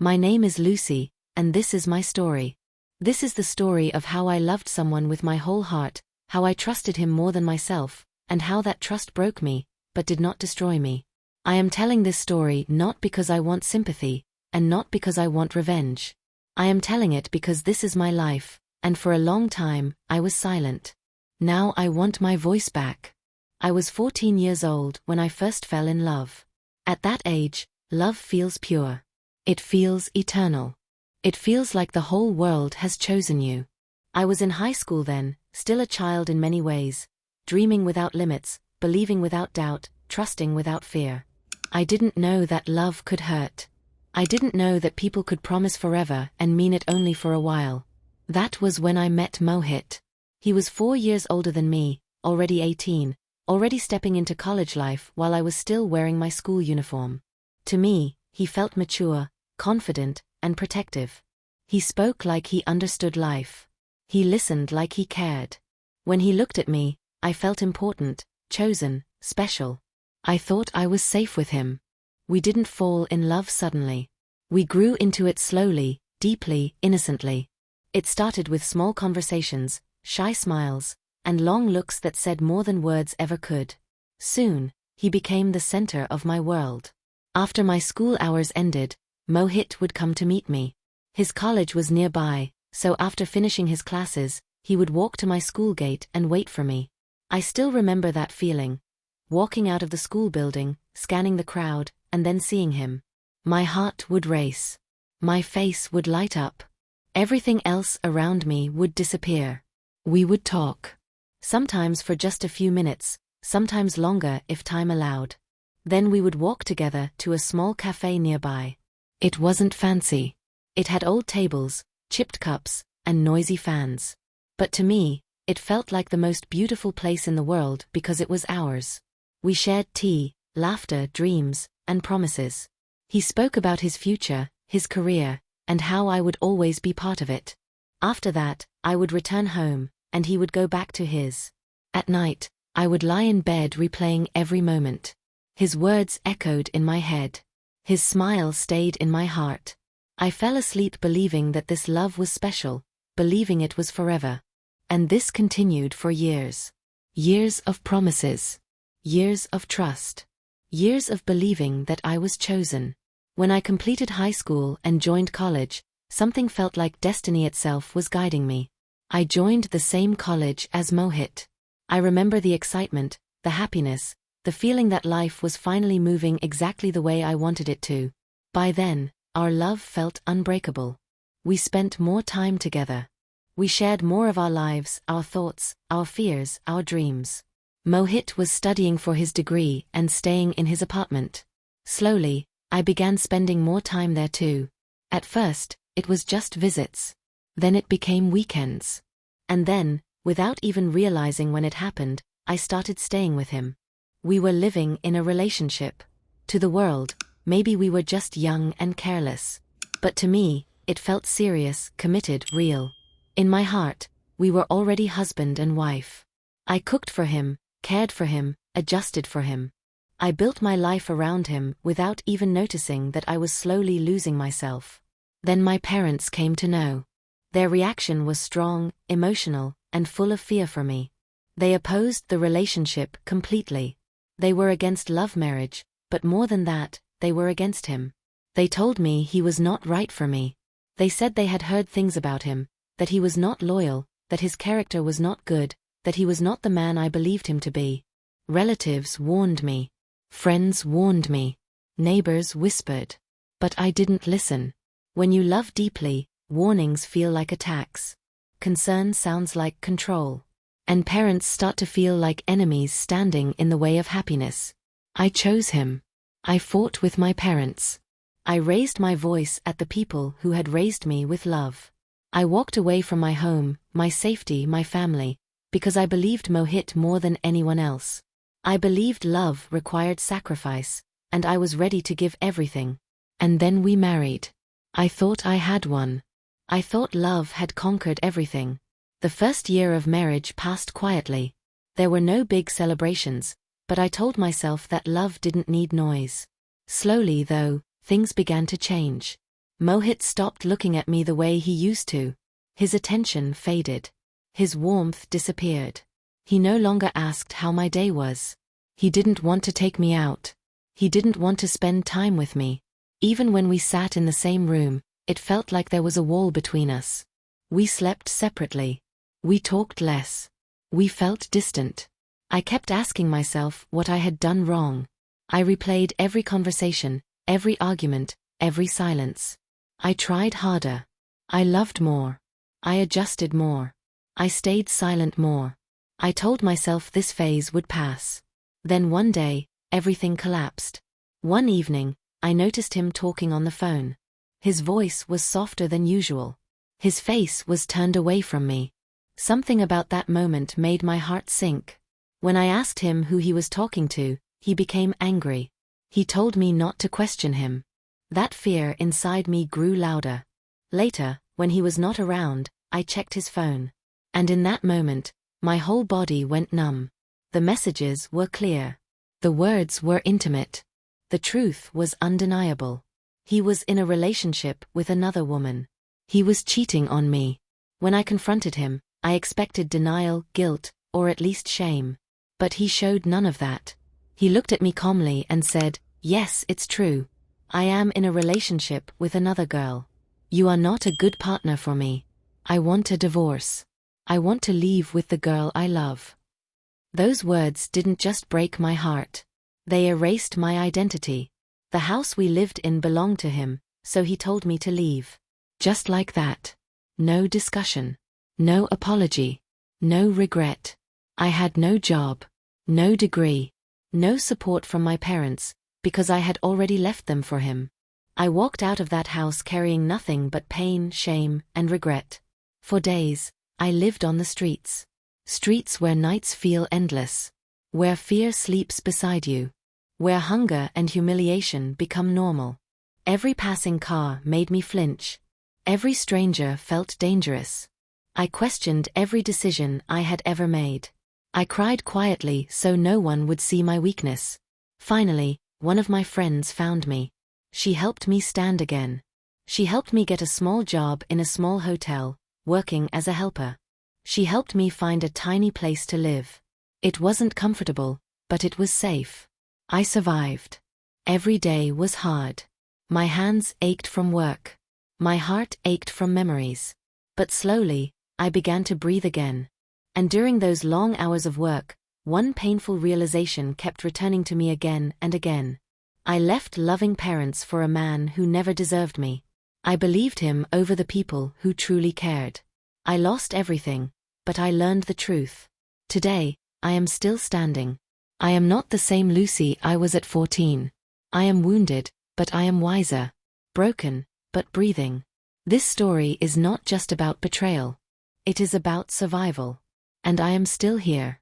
My name is Lucy, and this is my story. This is the story of how I loved someone with my whole heart, how I trusted him more than myself, and how that trust broke me, but did not destroy me. I am telling this story not because I want sympathy, and not because I want revenge. I am telling it because this is my life, and for a long time, I was silent. Now I want my voice back. I was 14 years old when I first fell in love. At that age, love feels pure. It feels eternal. It feels like the whole world has chosen you. I was in high school then, still a child in many ways, dreaming without limits, believing without doubt, trusting without fear. I didn't know that love could hurt. I didn't know that people could promise forever and mean it only for a while. That was when I met Mohit. He was 4 years older than me, already 18, already stepping into college life while I was still wearing my school uniform. To me, he felt mature, confident, and protective. He spoke like he understood life. He listened like he cared. When he looked at me, I felt important, chosen, special. I thought I was safe with him. We didn't fall in love suddenly. We grew into it slowly, deeply, innocently. It started with small conversations, shy smiles, and long looks that said more than words ever could. Soon, he became the center of my world. After my school hours ended, Mohit would come to meet me. His college was nearby, so after finishing his classes, he would walk to my school gate and wait for me. I still remember that feeling, walking out of the school building, scanning the crowd, and then seeing him. My heart would race. My face would light up. Everything else around me would disappear. We would talk. Sometimes for just a few minutes, sometimes longer if time allowed. Then we would walk together to a small cafe nearby. It wasn't fancy. It had old tables, chipped cups, and noisy fans. But to me, it felt like the most beautiful place in the world because it was ours. We shared tea, laughter, dreams, and promises. He spoke about his future, his career, and how I would always be part of it. After that, I would return home, and he would go back to his. At night, I would lie in bed replaying every moment. His words echoed in my head. His smile stayed in my heart. I fell asleep believing that this love was special, believing it was forever. And this continued for years. Years of promises. Years of trust. Years of believing that I was chosen. When I completed high school and joined college, something felt like destiny itself was guiding me. I joined the same college as Mohit. I remember the excitement, the happiness, the feeling that life was finally moving exactly the way I wanted it to. By then, our love felt unbreakable. We spent more time together. We shared more of our lives, our thoughts, our fears, our dreams. Mohit was studying for his degree and staying in his apartment. Slowly, I began spending more time there too. At first, it was just visits. Then it became weekends. And then, without even realizing when it happened, I started staying with him. We were living in a relationship. To the world, maybe we were just young and careless. But to me, it felt serious, committed, real. In my heart, we were already husband and wife. I cooked for him, cared for him, adjusted for him. I built my life around him without even noticing that I was slowly losing myself. Then my parents came to know. Their reaction was strong, emotional, and full of fear for me. They opposed the relationship completely. They were against love marriage, but more than that, they were against him. They told me he was not right for me. They said they had heard things about him, that he was not loyal, that his character was not good, that he was not the man I believed him to be. Relatives warned me. Friends warned me. Neighbors whispered. But I didn't listen. When you love deeply, warnings feel like attacks. Concern sounds like control. And parents start to feel like enemies standing in the way of happiness. I chose him. I fought with my parents. I raised my voice at the people who had raised me with love. I walked away from my home, my safety, my family, because I believed Mohit more than anyone else. I believed love required sacrifice, and I was ready to give everything. And then we married. I thought I had won. I thought love had conquered everything. The first year of marriage passed quietly. There were no big celebrations, but I told myself that love didn't need noise. Slowly, though, things began to change. Mohit stopped looking at me the way he used to. His attention faded. His warmth disappeared. He no longer asked how my day was. He didn't want to take me out. He didn't want to spend time with me. Even when we sat in the same room, it felt like there was a wall between us. We slept separately. We talked less. We felt distant. I kept asking myself what I had done wrong. I replayed every conversation, every argument, every silence. I tried harder. I loved more. I adjusted more. I stayed silent more. I told myself this phase would pass. Then one day, everything collapsed. One evening, I noticed him talking on the phone. His voice was softer than usual. His face was turned away from me. Something about that moment made my heart sink. When I asked him who he was talking to, he became angry. He told me not to question him. That fear inside me grew louder. Later, when he was not around, I checked his phone. And in that moment, my whole body went numb. The messages were clear. The words were intimate. The truth was undeniable. He was in a relationship with another woman. He was cheating on me. When I confronted him, I expected denial, guilt, or at least shame. But he showed none of that. He looked at me calmly and said, "Yes, it's true. I am in a relationship with another girl. You are not a good partner for me. I want a divorce. I want to leave with the girl I love." Those words didn't just break my heart. They erased my identity. The house we lived in belonged to him, so he told me to leave. Just like that. No discussion. No apology. No regret. I had no job. No degree. No support from my parents, because I had already left them for him. I walked out of that house carrying nothing but pain, shame, and regret. For days, I lived on the streets. Streets where nights feel endless. Where fear sleeps beside you. Where hunger and humiliation become normal. Every passing car made me flinch. Every stranger felt dangerous. I questioned every decision I had ever made. I cried quietly so no one would see my weakness. Finally, one of my friends found me. She helped me stand again. She helped me get a small job in a small hotel, working as a helper. She helped me find a tiny place to live. It wasn't comfortable, but it was safe. I survived. Every day was hard. My hands ached from work. My heart ached from memories. But slowly, I began to breathe again. And during those long hours of work, one painful realization kept returning to me again and again. I left loving parents for a man who never deserved me. I believed him over the people who truly cared. I lost everything, but I learned the truth. Today, I am still standing. I am not the same Lucy I was at 14. I am wounded, but I am wiser. Broken, but breathing. This story is not just about betrayal. It is about survival. And I am still here.